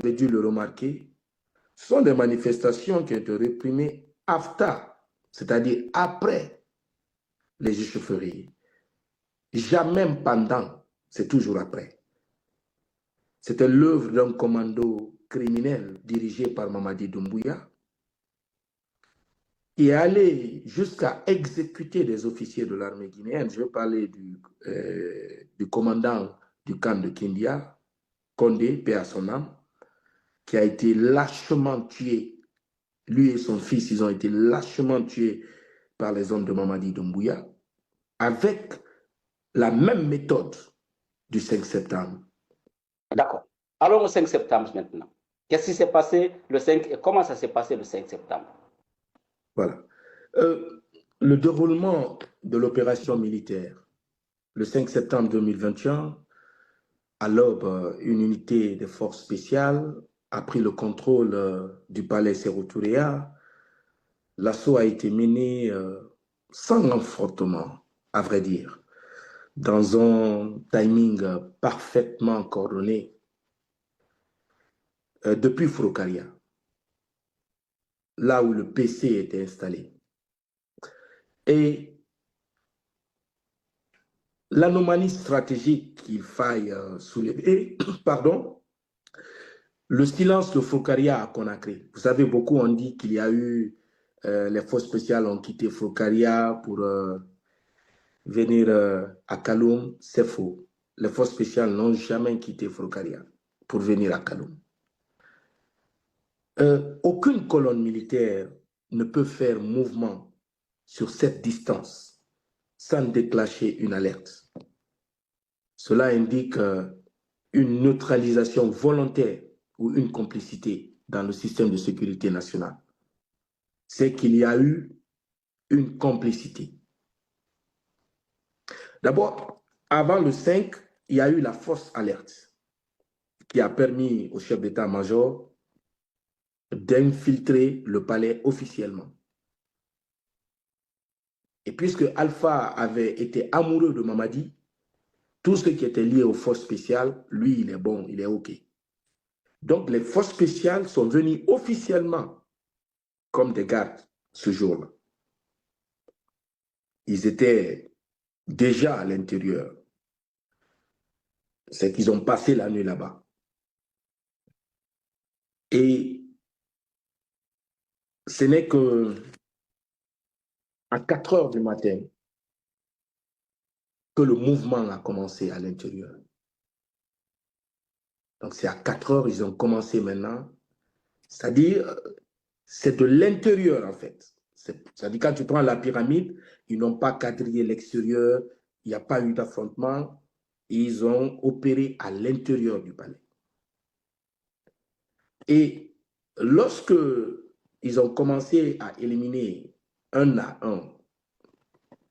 avez dû le remarquer, ce sont des manifestations qui ont été réprimées after, c'est-à-dire après les échaufferies. Jamais pendant, c'est toujours après. C'était l'œuvre d'un commando criminel dirigé par Mamadi Doumbouya qui est allé jusqu'à exécuter des officiers de l'armée guinéenne. Je vais parler du commandant du camp de Kindia, Condé, paix à son âme, qui a été lâchement tué. Lui et son fils, ils ont été lâchement tués par les hommes de Mamadi Doumbouya, avec la même méthode du 5 septembre. D'accord. Allons au 5 septembre maintenant. Qu'est-ce qui s'est passé le 5 et comment ça s'est passé le 5 septembre? Voilà. Le déroulement de l'opération militaire, le 5 septembre 2021, à l'aube, une unité de forces spéciales a pris le contrôle du palais Sékou-Touréa. L'assaut a été mené sans affrontement, à vrai dire, dans un timing parfaitement coordonné depuis Frocaria, là où le PC était installé. Et l'anomalie stratégique qu'il faille soulever, pardon, le silence de Frocaria à Conakry. Vous savez, beaucoup ont dit qu'il y a eu, les forces spéciales ont quitté Frocaria pour venir à Kaloum. C'est faux. Les forces spéciales n'ont jamais quitté Frocaria pour venir à Kaloum. Aucune colonne militaire ne peut faire mouvement sur cette distance sans déclencher une alerte. Cela indique une neutralisation volontaire ou une complicité dans le système de sécurité nationale. C'est qu'il y a eu une complicité. D'abord, avant le 5, il y a eu la fausse alerte qui a permis au chef d'état-major d'infiltrer le palais officiellement. Et puisque Alpha avait été amoureux de Mamadi, tout ce qui était lié aux forces spéciales, lui, il est bon, il est OK. Donc, les forces spéciales sont venues officiellement comme des gardes ce jour-là. Ils étaient déjà à l'intérieur. C'est qu'ils ont passé la nuit là-bas. Et ce n'est que à 4 heures du matin que le mouvement a commencé à l'intérieur. Donc c'est à 4 heures ils ont commencé maintenant. C'est-à-dire, c'est de l'intérieur en fait. C'est-à-dire quand tu prends la pyramide, ils n'ont pas quadrillé l'extérieur, il n'y a pas eu d'affrontement. Ils ont opéré à l'intérieur du palais. Et lorsque ils ont commencé à éliminer un à un,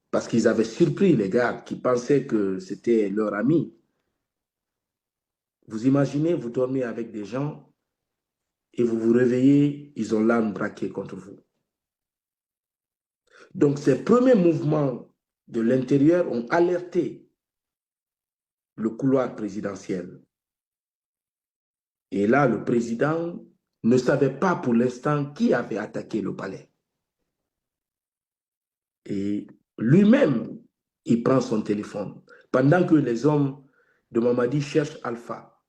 parce qu'ils avaient surpris les gardes qui pensaient que c'était leur ami, vous imaginez, vous dormez avec des gens et vous vous réveillez, ils ont l'arme braquée contre vous. Donc ces premiers mouvements de l'intérieur ont alerté le couloir présidentiel. Et là, le président ne savait pas pour l'instant qui avait attaqué le palais. Et lui-même, il prend son téléphone. Pendant que les hommes de Mamadi cherchent Alpha,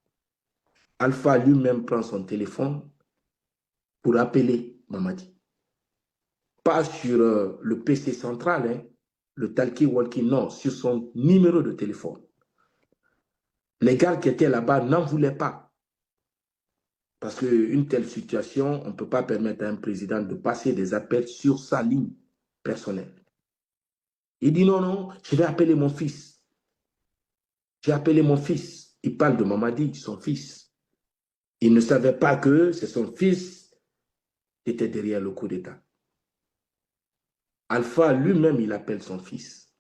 Alpha lui-même prend son téléphone pour appeler Mamadi. Pas sur le PC central, hein, le talkie-walkie, non, sur son numéro de téléphone. Les gars qui étaient là-bas n'en voulaient pas. Parce qu'une telle situation, on ne peut pas permettre à un président de passer des appels sur sa ligne personnelle. Il dit non, non, je vais appeler mon fils. J'ai appelé mon fils. Il parle de Mamadi, son fils. Il ne savait pas que c'est son fils qui était derrière le coup d'État. Alpha lui-même, il appelle son fils.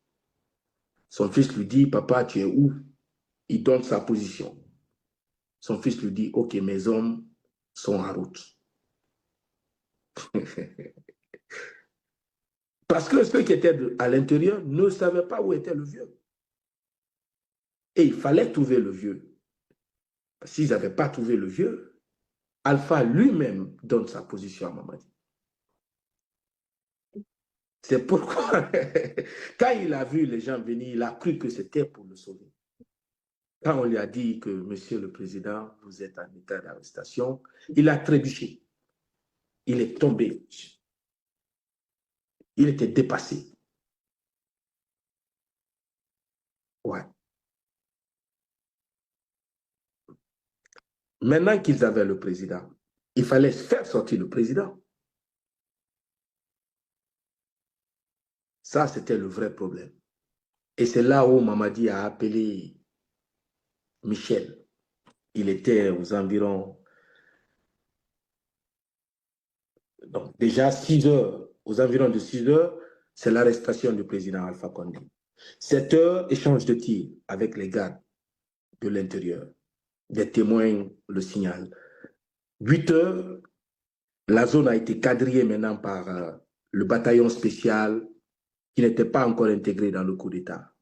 Son fils lui dit, papa, tu es où? Il donne sa position. Son fils lui dit, ok, mes hommes sont en route. Parce que ceux qui étaient à l'intérieur ne savaient pas où était le vieux. Et il fallait trouver le vieux. S'ils n'avaient pas trouvé le vieux, Alpha lui-même donne sa position à Mamadi. C'est pourquoi, quand il a vu les gens venir, il a cru que c'était pour le sauver. Quand on lui a dit que, Monsieur le Président, vous êtes en état d'arrestation, il a trébuché. Il est tombé. Il était dépassé. Ouais. Maintenant qu'ils avaient le président, il fallait faire sortir le président. Ça, c'était le vrai problème. Et c'est là où Mamadi a appelé Michel. Il était aux environs, donc déjà 6 heures, aux environs de 6 heures, c'est l'arrestation du président Alpha Condé. 7 heures, échange de tirs avec les gardes de l'intérieur. Des témoins le signalent. 8 heures, la zone a été quadrillée maintenant par le bataillon spécial qui n'était pas encore intégré dans le coup d'État.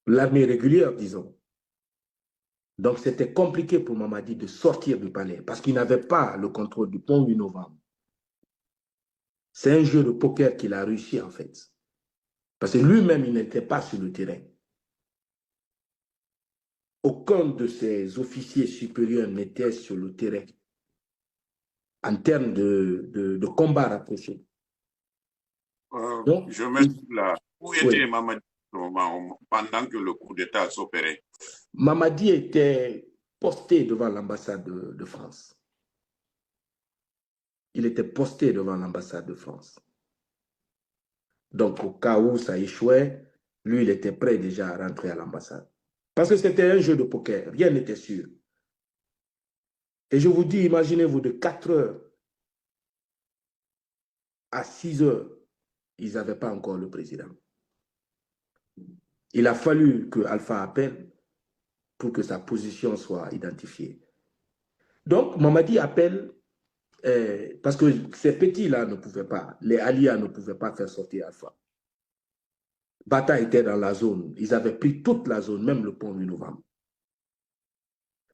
L'armée régulière, disons. Donc, c'était compliqué pour Mamadi de sortir du palais parce qu'il n'avait pas le contrôle du pont 8 novembre. C'est un jeu de poker qu'il a réussi, en fait. Parce que lui-même, il n'était pas sur le terrain. Aucun de ses officiers supérieurs n'était sur le terrain en termes de combat rapproché. Donc, je mets là. Où était Mamadi pendant que le coup d'État s'opérait? Mamadi était posté devant l'ambassade de France. Il était posté devant l'ambassade de France. Donc, au cas où ça échouait, lui, il était prêt déjà à rentrer à l'ambassade. Parce que c'était un jeu de poker, rien n'était sûr. Et je vous dis, imaginez-vous, de 4 heures à 6 heures, ils n'avaient pas encore le président. Il a fallu que Alpha appelle pour que sa position soit identifiée. Donc, Mamadi appelle, parce que ces petits-là ne pouvaient pas, les Alia ne pouvaient pas faire sortir Alpha. Bata était dans la zone, ils avaient pris toute la zone, même le pont 8 novembre.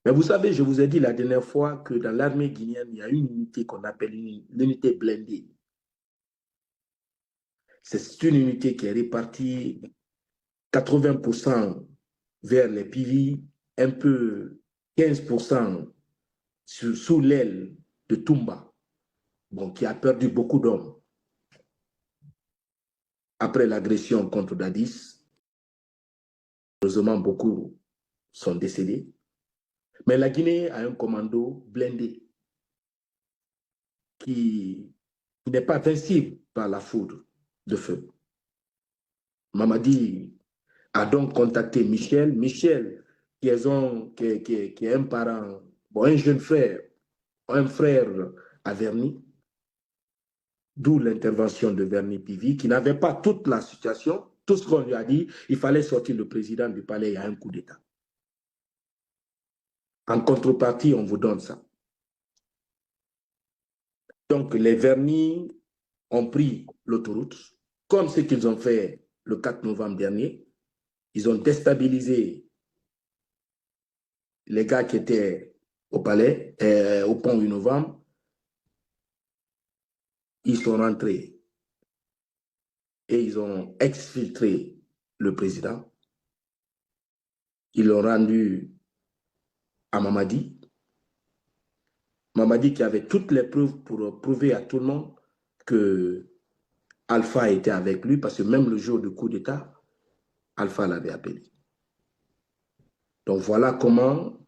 Mais vous savez, je vous ai dit la dernière fois que dans l'armée guinéenne, il y a une unité qu'on appelle l'unité blindée. C'est une unité qui est répartie 80% vers les PV, un peu 15% sous l'aile de Toumba, bon, qui a perdu beaucoup d'hommes après l'agression contre Dadis. Heureusement, beaucoup sont décédés. Mais la Guinée a un commando blindé qui n'est pas invincible par la foudre de feu. Mamadi a donc contacté Michel. Michel, qui est un parent, bon, un jeune frère, un frère à Verny, d'où l'intervention de Verny Pivi, qui n'avait pas toute la situation. Tout ce qu'on lui a dit, il fallait sortir le président du palais à un coup d'État. En contrepartie, on vous donne ça. Donc, les Vernis ont pris l'autoroute, comme ce qu'ils ont fait le 4 novembre dernier. Ils ont déstabilisé les gars qui étaient au palais, au pont 8 novembre. Ils sont rentrés et ils ont exfiltré le président. Ils l'ont rendu à Mamadi. Mamadi qui avait toutes les preuves pour prouver à tout le monde que Alpha était avec lui, parce que même le jour du coup d'État, Alpha l'avait appelé. Donc voilà comment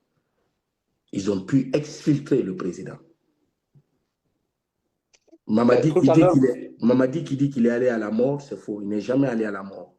ils ont pu exfiltrer le président. Mamadi qui dit qu'il est allé à la mort, c'est faux. Il n'est jamais allé à la mort.